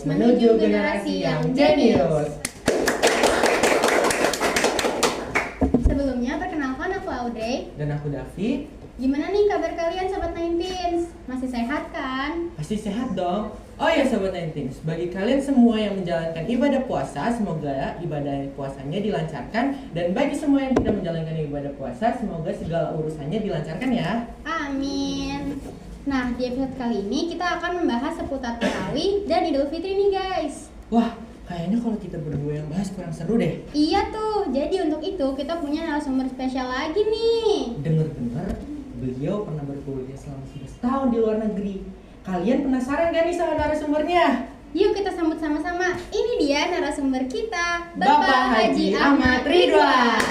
menuju generasi yang jenius. Sebelumnya perkenalkan aku Audrey. Dan aku Davi. Gimana nih kabar kalian Sobat 19? Masih sehat kan? Pasti sehat dong. Oh ya Sobat 19, bagi kalian semua yang menjalankan ibadah puasa, semoga ibadah puasanya dilancarkan. Dan bagi semua yang tidak menjalankan ibadah puasa, semoga segala urusannya dilancarkan ya. Amin. Nah, di episode kali ini kita akan membahas seputar Tarawih dan Idul Fitri nih guys. Wah, kayaknya kalau kita berdua yang bahas kurang seru deh. Iya tuh, jadi untuk itu kita punya narasumber spesial lagi nih. Dengar-dengar beliau pernah berkuliah selama 11 tahun di luar negeri. Kalian penasaran gak nih sama narasumbernya? Yuk kita sambut sama-sama. Ini dia narasumber kita, Bapak Haji Ahmad Ridwan.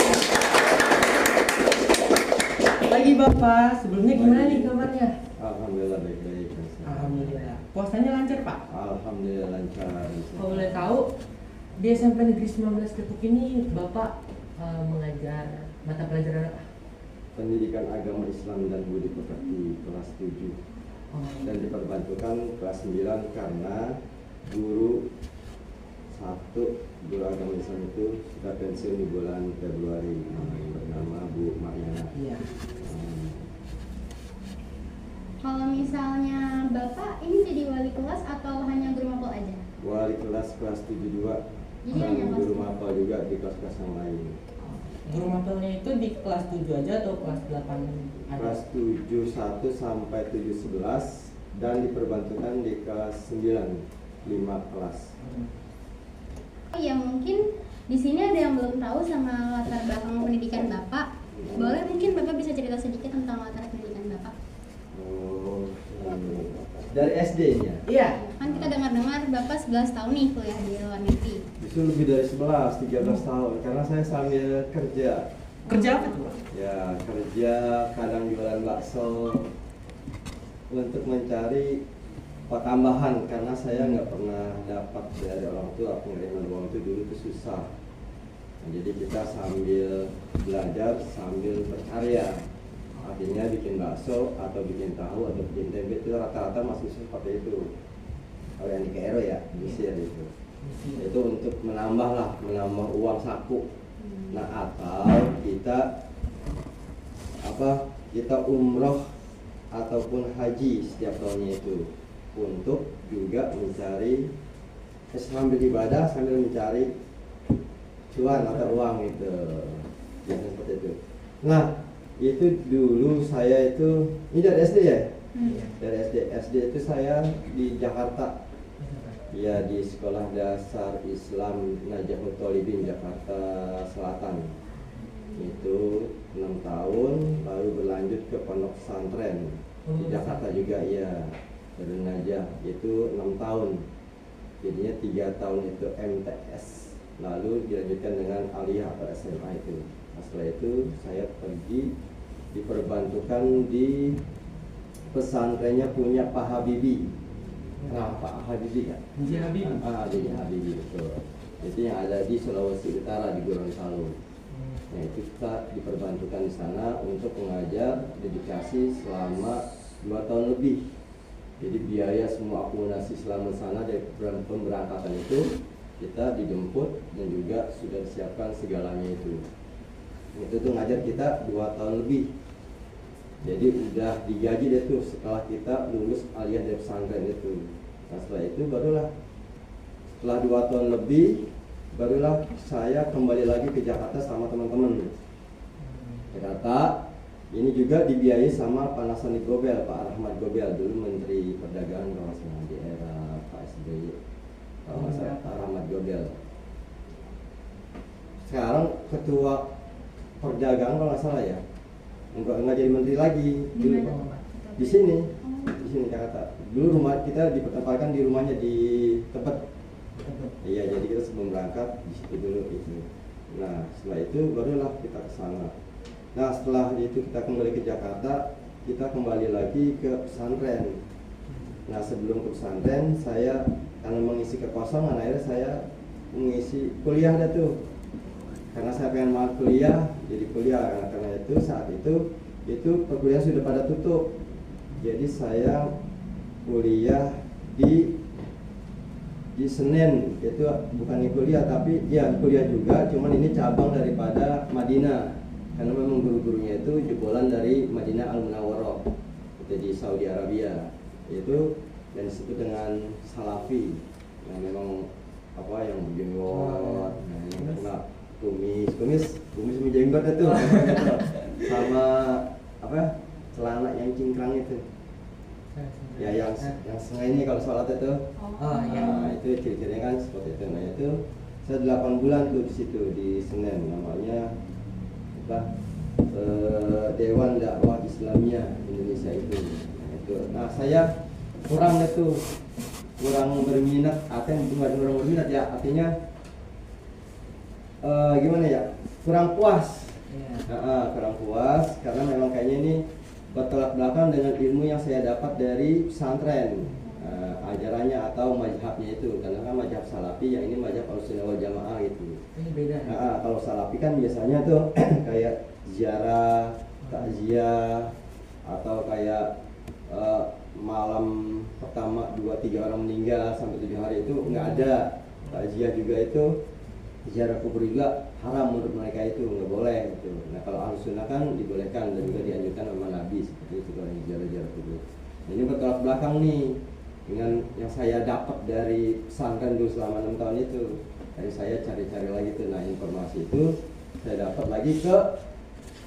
Pagi Bapak, sebelumnya gimana nih kabarnya? Alhamdulillah baik-baik. Alhamdulillah. Puasanya lancar Pak? Alhamdulillah lancar. Kalau boleh tahu, di SMP Negeri 19 Depok ini Bapak mengajar mata pelajaran apa? Pendidikan Agama Islam dan Budi Pekerti kelas 7 dan diperbantukan kelas 9 karena guru agama Islam itu sudah pensiun di bulan Februari, bernama Bu Mariana. Iya. Kalau misalnya Bapak ini jadi wali kelas atau hanya guru mapel aja? Wali kelas 72 Jadi dan hanya kelas guru 7. mapel juga di kelas-kelas yang lain. Guru mapelnya itu di kelas 7 aja atau kelas 8 ada? Kelas 7 1 sampai 7 11 dan diperbantukan di kelas 9 5 kelas. Oh ya, mungkin di sini ada yang belum tahu sama latar belakang pendidikan Bapak. Boleh mungkin Bapak bisa cerita sedikit tentang latar pendidikan Bapak? Oh, dari SD-nya. Iya. Kan kita dengar-dengar Bapak 11 tahun nih kuliah di luar negeri. Justru lebih dari 11, 13 tahun karena saya sambil kerja. Kerja apa tuh Pak? Ya, kerja kadang jualan bakso untuk mencari tambahan karena saya nggak pernah dapat dari orang tua. Pengiriman uang itu dulu tuh susah. Nah, jadi kita sambil belajar sambil berkarya. Artinya bikin bakso atau bikin tahu atau bikin tempe itu rata-rata masih seperti itu. Kalau yang di Cairo ya, Mesir itu. Itu untuk menambah uang saku. Nah, atau kita umroh ataupun haji setiap tahunnya itu untuk juga mencari sambil ibadah sambil mencari cuan atau uang itu. Biasanya seperti itu. Nah, itu dulu saya itu ini dari SD ya? Dari SD itu saya di Jakarta. Ya, di Sekolah Dasar Islam Najahut Tholibin Jakarta Selatan. Itu 6 tahun, lalu berlanjut ke pondok pesantren di Jakarta juga ya. Dari Najah itu 6 tahun. Jadinya 3 tahun itu MTS. Lalu dilanjutkan dengan aliyah atau SMA itu. Nah, setelah itu saya pergi diperbantukan di pesantrennya punya Pak Habibie. Nah, Pak Habibie kan? DJ Habibie. DJ Habibie betul. Itu yang ada di Sulawesi Utara di Gorontalo. Nah, itu kita diperbantukan di sana untuk mengajar dedikasi selama 2 tahun lebih. Jadi biaya semua akomodasi selama sana dari pemberangkatan itu kita dijemput dan juga sudah disiapkan segalanya itu. Itu tuh ngajar kita 2 tahun lebih. Jadi udah digaji deh tuh setelah kita lulus aliyah dari pesantren itu. Nah, setelah itu barulah setelah 2 tahun lebih barulah saya kembali lagi ke Jakarta sama teman-teman. Jakarta ini juga dibiayai sama Pak Nasani Gobel, Pak Rahmat Gobel dulu Menteri Perdagangan kalau di era Pak SBY. Pak Rahmat Gobel. Sekarang Ketua Perdagangan kalau nggak salah ya. Enggak jadi menteri lagi dulu di sini Jakarta. Dulu rumah kita ditempatkan di rumahnya di Tebet. Iya, jadi kita sebelum berangkat di situ dulu itu. Nah, setelah itu barulah kita ke sana. Nah, setelah itu kita kembali ke Jakarta, kita kembali lagi ke pesantren. Nah, sebelum ke pesantren saya karena mengisi kekosongan akhirnya saya mengisi kuliah dah tuh. Karena saya pengen banget kuliah, jadi kuliah. Karena itu saat itu perkuliahan sudah pada tutup. Jadi saya kuliah di di Senen itu bukan kuliah tapi ya kuliah juga, cuman ini cabang daripada Madinah karena memang guru-gurunya itu jebolan dari Madinah Al Munawwarah itu di Saudi Arabia itu, dan disebut dengan Salafi yang memang apa yang berjenggot, yang kena kumis jenggot itu sama apa celana yang cingkrang itu. Ya yang setengah ini kalau sholat itu, itu ciri-cirinya kan seperti itu. Nah itu saya 8 bulan tuh di situ di Senen, namanya apa Dewan Dakwah Islamiyah Indonesia itu. Nah saya kurang berminat, artinya bukan kurang berminat ya, artinya gimana ya, kurang puas. Kurang puas karena memang kayaknya ini bertolak belakang dengan ilmu yang saya dapat dari pesantren, ajarannya atau mazhabnya itu, karena kan mazhab Salafi, yang ini mazhab Ahlussunnah wal Jamaah gitu. Ini beda. Kalau Salafi kan biasanya tuh kayak ziarah, takziah, atau kayak malam pertama 2-3 orang meninggal sampai 7 hari itu nggak ada. Takziah juga itu, ziarah kubur juga haram menurut mereka, itu nggak boleh gitu. Nah kalau Ahlussunnah kan dibolehkan dan juga dianjurkan sama Nabi seperti itu kalau ziarah kubur. Nah, ini bertolak belakang nih dengan yang saya dapat dari pesantren dulu selama 6 tahun itu. Jadi saya cari-cari lagi tuh, nah informasi itu saya dapat lagi ke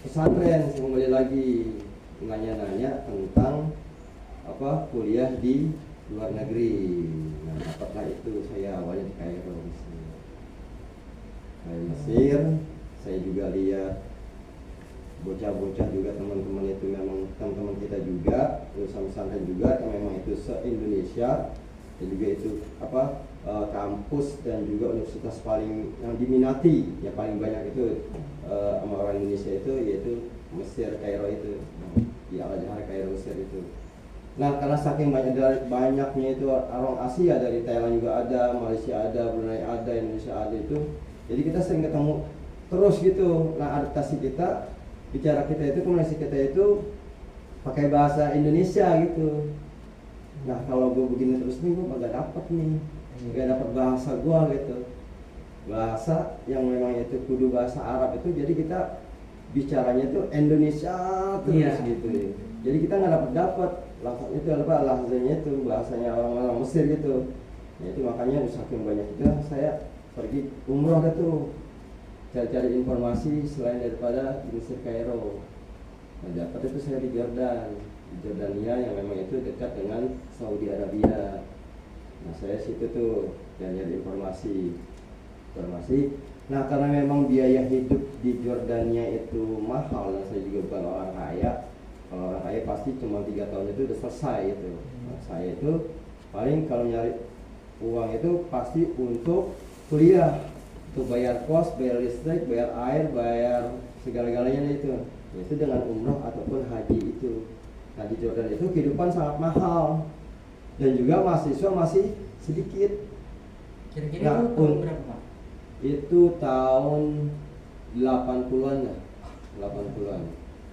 pesantren, saya kembali lagi nanya-nanya tentang apa kuliah di luar negeri. Nah dapatlah itu, saya awalnya di Kairo di sini. Dari Mesir, saya juga lihat bocah-bocah juga, teman-teman itu memang teman-teman kita juga, lulusan pesantren juga, yang memang itu se-Indonesia, dan juga itu apa kampus dan juga universitas paling yang diminati, yang paling banyak itu sama orang Indonesia itu, yaitu Mesir, Kairo itu, di Al-Azhar Kairo Mesir itu. Nah karena saking banyaknya itu orang Asia, dari Thailand juga ada, Malaysia ada, Brunei ada, Indonesia ada itu. Jadi kita sering ketemu terus gitu. Nah adaptasi kita, bicara kita itu, komunikasi kita itu pakai bahasa Indonesia gitu. Nah kalau gue begini terus nih, gue gak dapet nih, gak dapet bahasa gue gitu. Bahasa yang memang itu kudu bahasa Arab itu, jadi kita bicaranya itu Indonesia terus gitu. Jadi kita gak dapet langsung itu apa lahzanya itu, bahasanya orang-orang Mesir gitu. Nah itu makanya saking banyak itu saya pergi umroh itu, cari-cari informasi selain daripada di Mesir Kairo. Nah dapat itu saya di Jordania yang memang itu dekat dengan Saudi Arabia. Nah saya situ tuh nyari informasi. Nah karena memang biaya hidup di Jordania itu mahal, dan saya juga bukan orang kaya. Kalau orang kaya pasti cuma 3 tahun itu udah selesai itu. Nah, saya itu paling kalau nyari uang itu pasti untuk kuliah, untuk bayar kos, bayar listrik, bayar air, bayar segala-galanya itu. Itu dengan umroh ataupun haji itu. Nah di Jordan itu kehidupan sangat mahal, dan juga mahasiswa masih sedikit. Kira-kira itu tahun berapa Pak? Itu tahun 80-an ya, 80-an.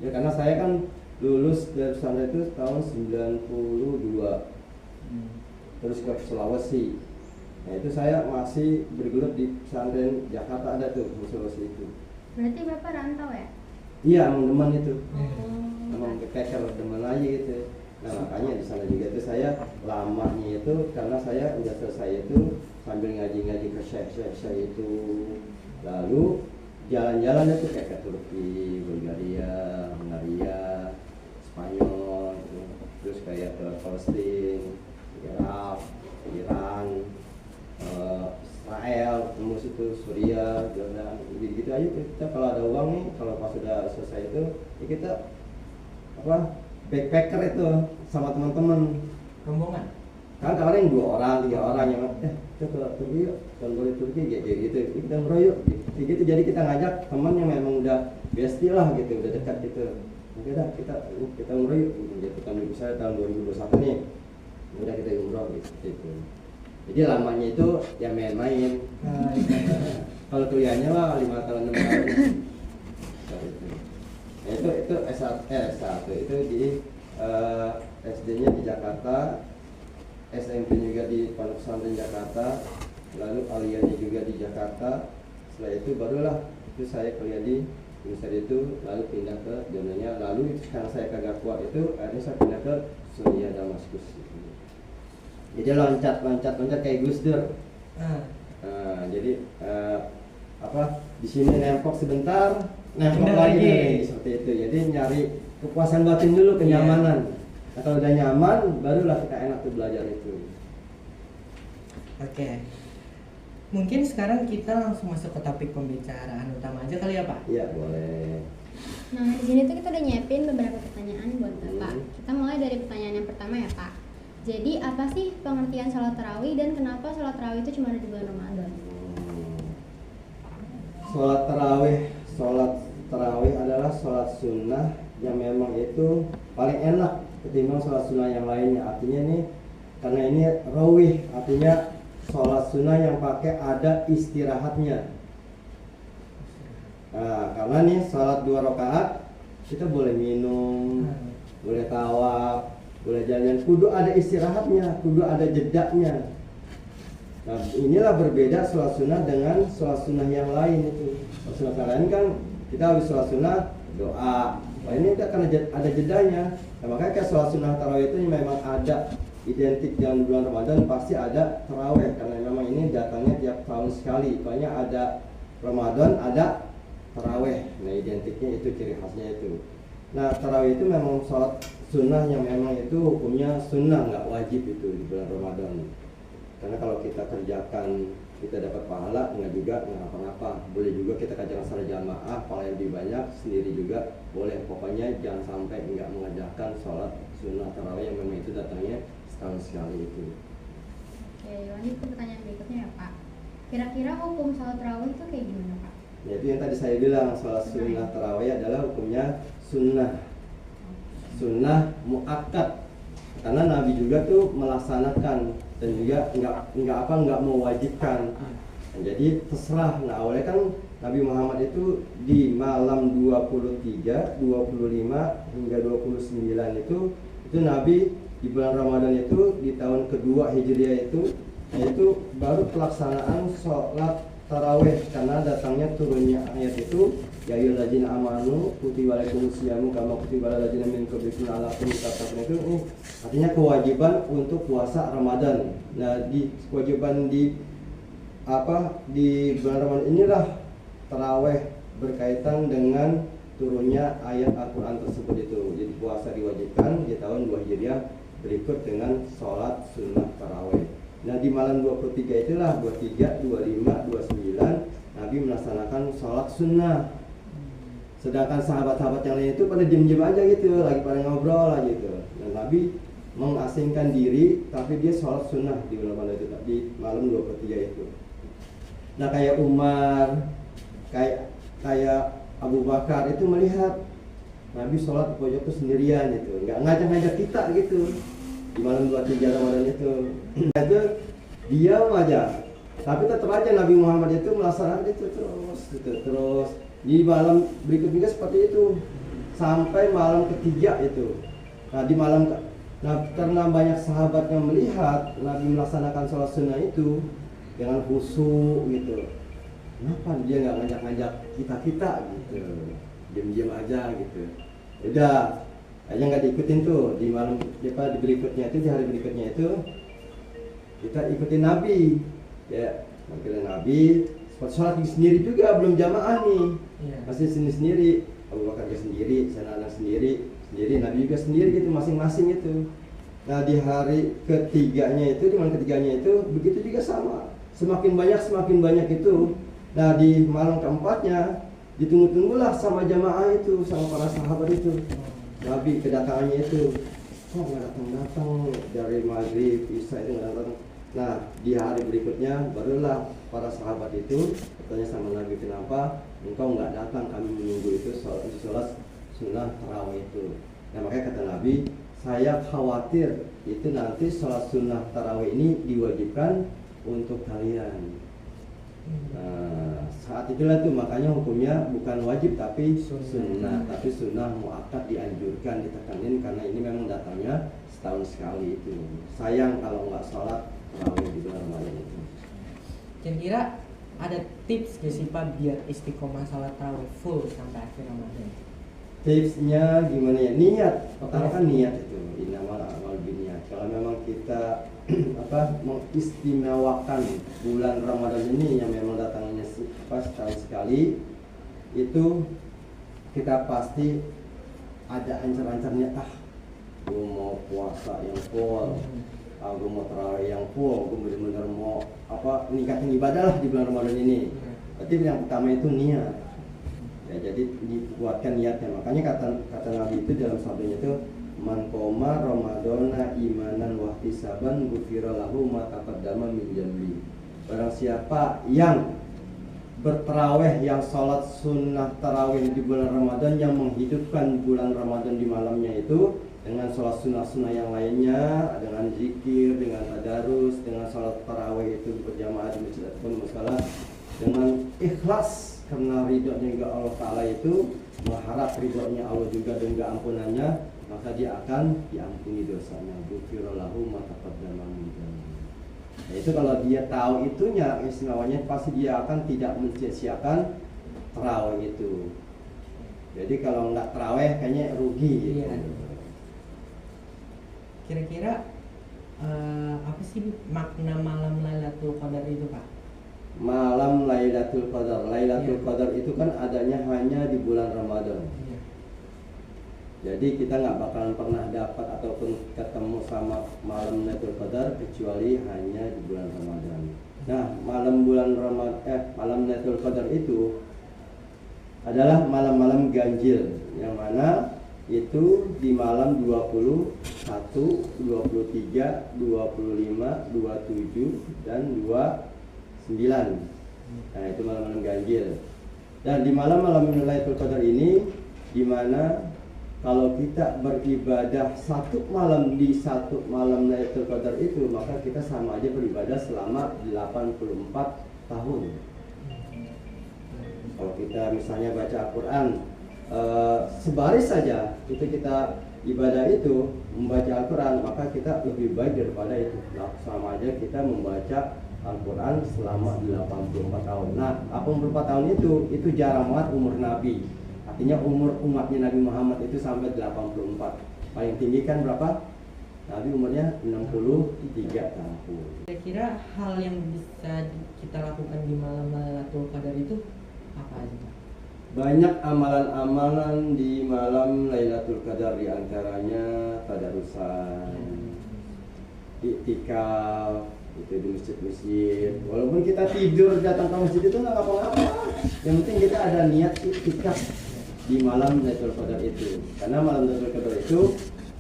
Ya karena saya kan lulus dari pesantren itu tahun 92, terus ke Sulawesi. Nah itu saya masih bergelut di pesantren Jakarta ada tuh, di Sulawesi itu. Berarti Bapak rantau ya? Iya, emang demen itu. Emang kepeker demen aja gitu. Nah makanya di sana juga itu saya lamanya itu karena saya udah selesai itu sambil ngaji-ngaji ke syekh-syekh itu, lalu jalan-jalan itu kayak ke Turki, Bulgaria, Hungaria, Spanyol, gitu. Terus kayak ke Palestina, Irak, Iran, Israel, tembus itu Suriah, Jordan, gitu aja. Kita kalau ada uang nih, kalau pas sudah selesai itu, ya kita apa backpacker itu sama teman-teman. Rombongan? Kan kemarin 2 orang, 3 orang yang kita ke Turki yuk, boleh Turki gitu, kita ngeroyok gitu. Jadi kita ngajak teman yang memang udah bestie lah gitu, udah dekat gitu. Oke dah, kita ngeroyok gitu. Kan misalnya tahun 2021 nih, udah kita umroh gitu. Jadi lamanya itu ya main-main. Kalau kuliahnya lah 5 tahun 6 tahun. Nah, itu S1 itu di SD-nya di Jakarta. SMP juga di Pondok Pesantren Jakarta, lalu aliyahnya juga di Jakarta. Setelah itu barulah itu saya kuliah di Universitas itu, lalu pindah ke zonanya. Lalu karena saya kagak kuat itu, akhirnya saya pindah ke Suriah Damaskus. Jadi loncat kayak Gus Dur. Jadi di sini nempok sebentar, nempok Pindah lagi lagi. nih, seperti itu. Jadi nyari kepuasan batin dulu, kenyamanan. Nah, kalau udah nyaman, barulah kita enak tuh belajar itu. Oke. Mungkin sekarang kita langsung masuk ke topik pembicaraan utama aja kali ya Pak? Iya boleh. Nah, di sini tuh kita udah nyiapin beberapa pertanyaan buat Bapak. Kita mulai dari pertanyaan yang pertama ya Pak. Jadi apa sih pengertian sholat tarawih dan kenapa sholat tarawih itu cuma ada di bulan Ramadan? Sholat tarawih adalah sholat sunnah yang memang itu paling enak ketimbang sholat sunnah yang lainnya. Artinya nih, karena ini rawih, artinya sholat sunnah yang pakai ada istirahatnya. Nah, karena nih sholat 2 rakaat kita boleh minum, boleh tawaf, boleh jalan, kudu ada istirahatnya, kudu ada jedaknya. Nah, inilah berbeda sholat sunnah dengan sholat sunnah yang lain itu. Sholat sunnah yang lain kan kita habis sholat sunnah doa. Nah, ini kita karena ada jedanya. Nah, makanya kayak sholat sunnah tarawih itu memang ada identik dengan bulan Ramadan, pasti ada tarawih karena memang ini datangnya tiap tahun sekali. Pokoknya ada Ramadan, ada tarawih. Nah, identiknya itu, ciri khasnya itu. Nah, tarawih itu memang sholat sunnah yang memang itu hukumnya sunnah, nggak wajib itu di bulan Ramadan. Karena kalau kita kerjakan kita dapat pahala, nggak juga nggak apa-apa. Boleh juga kita kerjakan secara jamaah, pahala yang lebih banyak, sendiri juga boleh. Pokoknya jangan sampai nggak mengerjakan sholat sunnah tarawih yang memang itu datangnya setahun sekali itu. Oke, lanjut ke pertanyaan berikutnya ya Pak. Kira-kira hukum sholat tarawih itu kayak gimana Pak? Ya, itu yang tadi saya bilang, sholat sunnah tarawih adalah hukumnya sunnah muakkad. Karena Nabi juga tuh melaksanakan dan juga nggak mewajibkan. Nah, jadi terserah. Nah, awalnya kan Nabi Muhammad itu di malam 23, 25 hingga 29 itu Nabi di bulan Ramadan itu di tahun kedua Hijriah itu, yaitu baru pelaksanaan sholat tarawih karena datangnya turunnya ayat itu ya ayyuhalladzina amanu kutiba alaikumusyamu kama kutiba alal ladzina min qablikum la'allakum tattaqun. Itu artinya kewajiban untuk puasa Ramadan. Nah, di kewajiban di bulan Ramadan inilah tarawih berkaitan dengan turunnya ayat Al-Qur'an tersebut itu. Jadi puasa diwajibkan di tahun 2 Hijriah berikut dengan sholat sunnah tarawih. Nah, di malam 23 itulah 23, 25, 29 Nabi melaksanakan sholat sunnah. Sedangkan sahabat-sahabat yang lain itu pada diem-diem aja gitu, lagi pada ngobrol aja gitu. Dan Nabi mengasingkan diri, tapi dia sholat sunnah di bulan itu, di malam 23 itu. Nah, kayak Umar, kayak Abu Bakar itu melihat Nabi sholat di pojok itu sendirian gitu, nggak ngajak-ngajak kita gitu di malam 23 Ramadan itu. Itu diam aja, tapi tetap aja Nabi Muhammad itu melaksanakan itu terus di malam berikutnya seperti itu sampai malam ketiga itu. Nah, karena banyak sahabat yang melihat Nabi melaksanakan sholat sunnah itu dengan khusyuk gitu, kenapa dia nggak ngajak-ngajak kita gitu, diam-diam aja gitu. Udah aja nggak diikutin tuh di malam di berikutnya itu, di hari berikutnya itu kita ikutin Nabi ya, ikutin Nabi sholat sendiri juga, belum jamaah nih, masih sendiri. Abu Bakar sendiri, Sayyidina sendiri, Nabi juga sendiri gitu, masing-masing itu. Nah, di hari ketiganya itu, di malam ketiganya itu begitu juga sama, semakin banyak itu. Nah, di malam keempatnya ditunggu-tunggulah sama jamaah itu, sama para sahabat itu. Nabi kedatangannya itu kok nggak datang dari maghrib, isya itu nggak datang. Nah, di hari berikutnya barulah para sahabat itu bertanya sama Nabi, kenapa engkau nggak datang, kami menunggu itu sholat sunnah tarawih itu. Nah, makanya kata Nabi, saya khawatir itu nanti sholat sunnah tarawih ini diwajibkan untuk kalian. Nah, saat itulah tuh makanya hukumnya bukan wajib tapi Sunnah. sunnah, tapi sunnah muakkad dianjurkan, ditekanin karena ini memang datangnya setahun sekali itu. Sayang kalau nggak sholat tarawih di bulan Ramadan itu. Kira-kira ada tips gak sih Pak biar istiqomah salat tarawih full sampai akhir Ramadan? Tipsnya gimana ya? Niat. Pertama kan niat itu. Innamal a'malu binniyat. Kalau memang kita mengistimewakan bulan Ramadan ini yang memang datangnya setahun sekali, itu kita pasti ada ancar-ancarnya, gue mau puasa yang full, gue mau tarawih yang full, gue benar-benar mau meningkatin ibadah lah di bulan Ramadan ini. Berarti yang pertama itu niat. Ya, jadi dibuatkan niatnya. Makanya kata Nabi itu dalam sabdanya itu, man qoma ramadhana imanan wa ihtisaban ghufira lahu ma taqaddama min dhanbi. Barang siapa yang bertarawih, yang sholat sunnah tarawih di bulan Ramadan, yang menghidupkan bulan Ramadan di malamnya itu dengan sholat sunnah-sunnah yang lainnya, dengan zikir, dengan tadarus, dengan sholat tarawih itu berjamaah di masjid ataupun mushola, dengan ikhlas karena ridhonya juga Allah Ta'ala itu, mengharap ridhonya Allah juga dan juga ampunannya, maka dia akan diampuni dosanya. Ghufira lahu ma taqaddama min dhanbi. Nah, itu kalau dia tahu itunya, istimewanya pasti dia akan tidak mencia-siakan tarawih itu. Jadi kalau nggak tarawih kayaknya rugi gitu. Iya. Kira-kira apa sih makna malam Lailatul Qadar itu Pak? Malam Lailatul Qadar. Lailatul Iya. Qadar itu kan adanya hanya di bulan Ramadan. Iya. Jadi kita nggak bakalan pernah dapat ataupun ketemu sama malam Lailatul Qadar kecuali hanya di bulan Ramadan. Nah, malam Lailatul Qadar itu adalah malam-malam ganjil, yang mana itu di malam 21, 23, 25, 27 dan 29. Nah, itu malam-malam ganjil. Dan di malam-malam Lailatul Qadar ini, di mana kalau kita beribadah satu malam di satu malam Lailatul Qadar itu, maka kita sama aja beribadah selama 84 tahun. Kalau kita misalnya baca Al-Quran sebaris saja, itu kita ibadah itu membaca Al-Quran, maka kita lebih baik daripada itu. Nah, sama aja kita membaca Al-Quran selama 84 tahun. Nah, 84 tahun itu jarang banget umur Nabi. Artinya umur umatnya Nabi Muhammad itu sampai 84. Paling tinggi kan berapa? Nabi umurnya 63 tahun. Kira-kira hal yang bisa kita lakukan di malam Lailatul Qadar itu apa aja Pak? Banyak amalan-amalan di malam Lailatul Qadar, di antaranya tadarusan, iktikaf itu di masjid-masjid. Walaupun kita tidur datang ke masjid itu nggak apa-apa. Yang penting kita ada niat iktikaf di malam Lailatul Qadar itu. Karena malam Lailatul Qadar itu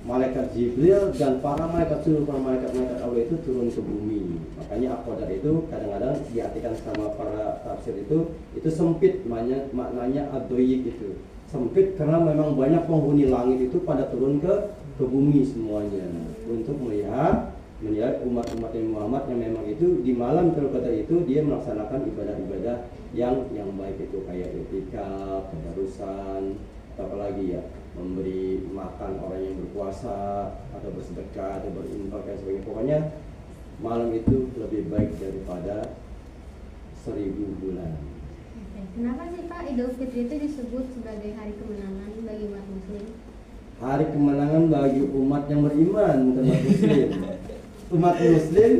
malaikat Jibril dan seluruh malaikat Allah itu turun ke bumi. Makanya Al-Qadar itu kadang-kadang diartikan sama para tafsir itu sempit, maknanya ad-doyik itu. Sempit karena memang banyak penghuni langit itu pada turun ke bumi semuanya untuk melihat umat-umat Muhammad yang memang itu di malam Lailatul Qadar itu dia melaksanakan ibadah-ibadah yang baik itu, kayak iktikaf, tadarusan, apalagi ya, memberi makan orang yang berpuasa atau bersedekah atau berinfak dan sebagainya. Pokoknya malam itu lebih baik daripada 1000 bulan. Oke. Kenapa sih Pak Idul Fitri itu disebut sebagai hari kemenangan bagi umat muslim? Hari kemenangan bagi umat yang beriman, bukan umat muslim. Umat muslim,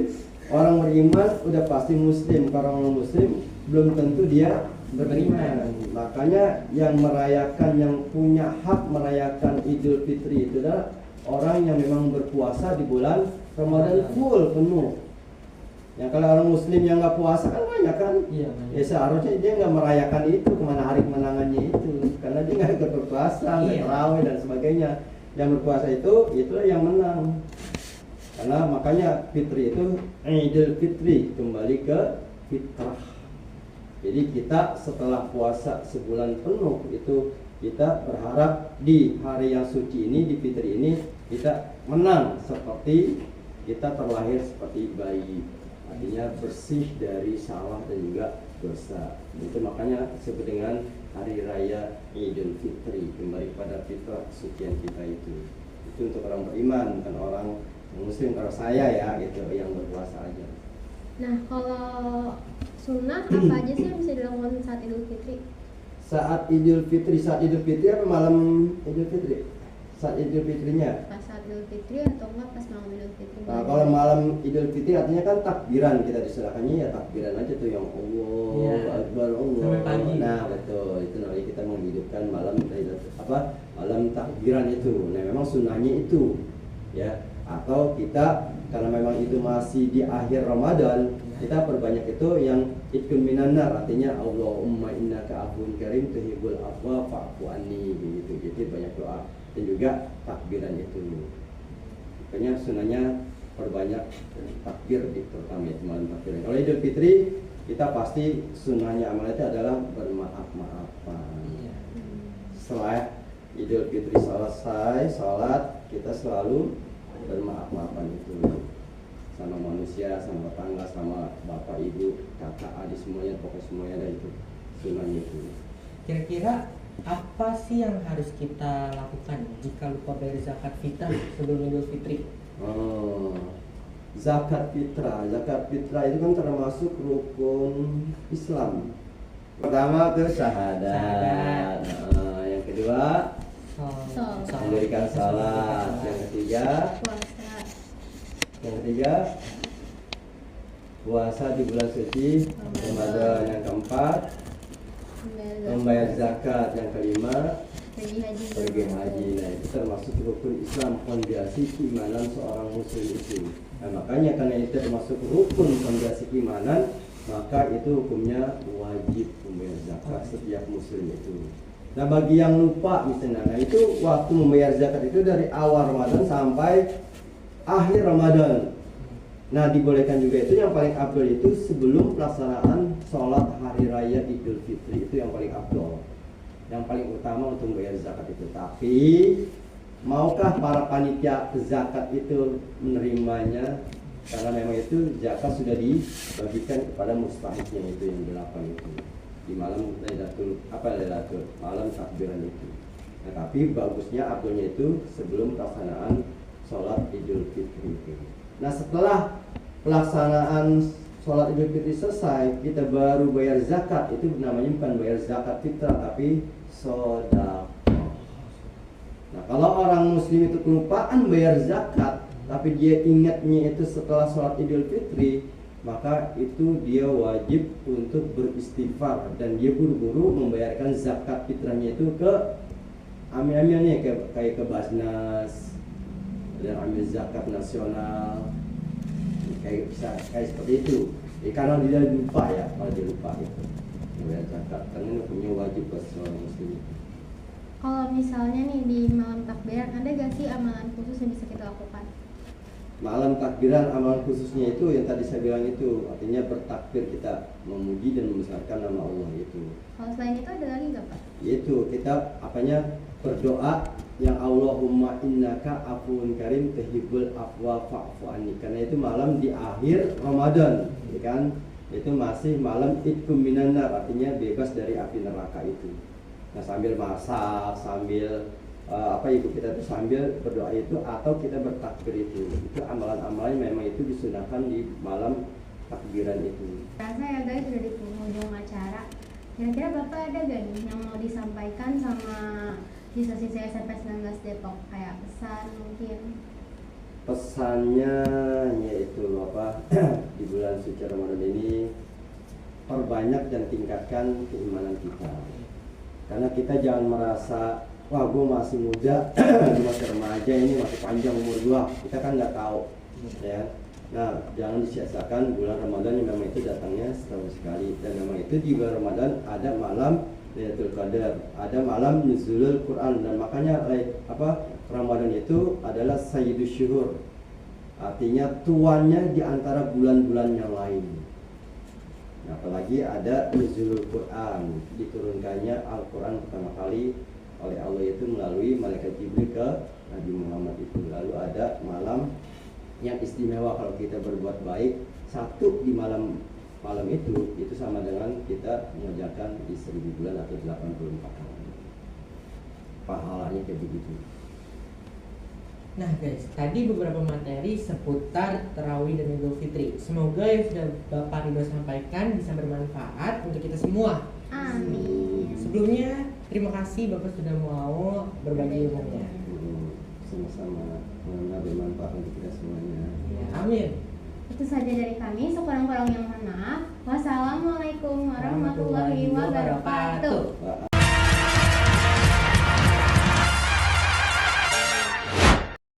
orang beriman udah pasti muslim. Kalau orang muslim belum tentu dia beriman. Makanya yang merayakan, yang punya hak merayakan Idul Fitri itu adalah orang yang memang berpuasa di bulan Ramadan full penuh. Yang kalau orang muslim yang nggak puasa kan banyak kan? Iya. Ya seharusnya dia nggak merayakan itu, kemana hari kemenangannya itu, karena dia nggak ikut berpuasa, nggak tarawih dan sebagainya. Yang berpuasa itu yang menang. Karena makanya Fitri itu Idul Fitri, kembali ke fitrah. Jadi kita setelah puasa sebulan penuh itu kita berharap di hari yang suci ini, di Fitri ini, kita menang seperti kita terlahir seperti bayi. Artinya bersih dari salah dan juga dosa. Itu makanya disebut dengan hari raya Idul Fitri, kembali pada fitrah kesucian kita itu. Itu untuk orang beriman, bukan orang muslim. Kalau saya ya gitu, yang berpuasa aja. Nah, kalau sunnah apa aja sih yang bisa dilakukan saat Idul Fitri? Saat Idul Fitri apa malam Idul Fitri? Saat Idul Fitrinya. Pas saat Idul Fitri atau enggak pas malam Idul Fitri? Nah, kalau malam Idul Fitri artinya kan takbiran, kita diserahkannya ya takbiran aja tuh yang Allah Iya. Akbar Allah. Sampai pagi. Nah, betul. Itu namanya kita menghidupkan malam malam takbiran itu. Nah, memang sunnahnya itu ya. Atau kita karena memang itu masih di akhir Ramadan, kita perbanyak itu yang ikun minanar, artinya Allahumma innaka afuwun karim tuhibbul afwa fa'fu anni gitu. Jadi banyak doa dan juga takbiran itu. Makanya sunnahnya perbanyak takbir di terutama itu malam takbiran. Kalau Idul Fitri kita pasti sunnahnya amal itu adalah bermaaf-maafan. Iya. Setelah Idul Fitri selesai sholat, kita selalu bermaaf-maafan itu sama manusia, sama tetangga, sama bapak, ibu, kakak, adik, semuanya, pokoknya semuanya ada itu sunnahnya itu. Kira-kira apa sih yang harus kita lakukan jika lupa bayar zakat fitrah sebelum Idul Fitri? Zakat fitrah itu kan termasuk rukun Islam. Pertama tuh syahadat. Yang kedua mendirikan salat. Yang ketiga puasa di bulan suci Ramadan. Yang keempat membayar zakat. Yang kelima pergi haji. Nah, itu termasuk rukun Islam, fondasi keimanan seorang muslim itu. Nah, makanya karena itu termasuk rukun fondasi keimanan, maka itu hukumnya wajib membayar zakat setiap muslim itu. Nah, bagi yang lupa misalnya, nah itu waktu membayar zakat itu dari awal Ramadan sampai akhir Ramadan. Nah, dibolehkan juga itu yang paling afdol itu sebelum pelaksanaan sholat hari raya Idul Fitri, itu yang paling afdol, yang paling utama untuk membayar zakat itu. Tapi maukah para panitia zakat itu menerimanya? Karena memang itu zakat sudah dibagikan kepada mustahiknya itu yang 8 itu di malam Lailatul malam takbiran itu. Nah, tapi bagusnya afdolnya itu sebelum pelaksanaan sholat Idul Fitri itu. Nah, setelah pelaksanaan sholat Idul Fitri selesai, kita baru bayar zakat. Itu namanya bukan bayar zakat fitrah, tapi sedekah. Nah, kalau orang muslim itu kelupaan bayar zakat, tapi dia ingatnya itu setelah sholat Idul Fitri, maka itu dia wajib untuk beristighfar dan dia buru-buru membayarkan zakat fitrahnya itu ke amil-amilnya, kayak ke Basnas dan amil zakat nasional, kayak seperti itu. Karena dia lupa ya, kalau dia lupa itu membayar zakat, karena punya wajib buat seorang muslim. Kalau misalnya nih di malam takbiran, ada gak sih amalan khusus yang bisa kita lakukan? Malam takbiran amalan khususnya itu yang tadi saya bilang itu, artinya bertakbir, kita memuji dan membesarkan nama Allah itu. Kalau selain itu ada lagi gak Pak? Itu kita berdoa yang Allahumma innaka afuwun karim tuhibbul afwa fa'fu anni. Karena itu malam di akhir Ramadan, ya kan? Itu masih malam idkum minan nar, artinya bebas dari api neraka itu. Nah, sambil masak, sambil ibu kita tuh sambil berdoa itu, atau kita bertakbir itu amalan-amalan memang itu disunahkan di malam takbiran itu. Rasa ya guys, sudah di penghujung acara. Kira-kira Bapak ada gak nih yang mau disampaikan sama siswa-siswa SMP 19 Depok, kayak pesan mungkin? Pesannya yaitu di bulan suci Ramadan ini perbanyak dan tingkatkan keimanan kita. Karena kita jangan merasa, wah gue masih muda, masih remaja, ini masih panjang umur gue. Kita kan nggak tahu, ya. Nah, jangan disia-siakan bulan Ramadan yang memang itu datangnya setahun sekali. Dan memang itu di bulan Ramadan ada malam Lailatul Qadar, ada malam Nuzulul Quran. Dan makanya Ramadan itu adalah Sayyidus Syuhur, artinya tuannya di antara bulan-bulan yang lain. Nah, apalagi ada Nuzulul Quran, diturunkannya Al-Quran pertama kali oleh Allah itu melalui malaikat Jibril ke Nabi Muhammad itu. Lalu ada malam yang istimewa kalau kita berbuat baik, satu di malam malam itu sama dengan kita mengerjakan di 1000 bulan atau 84 hari. Pahalanya kayak begitu. Nah guys, tadi beberapa materi seputar Tarawih dan Idul Fitri. Semoga yang sudah Bapak Ridho sampaikan bisa bermanfaat untuk kita semua. Amin. Sebelumnya, terima kasih Bapak sudah mau berbagi ilmunya. Sama-sama, semoga bermanfaat untuk kita semuanya. Ya, amin. Itu saja dari kami, sekurang-kurangnya mohon maaf. Wassalamualaikum warahmatullahi wabarakatuh.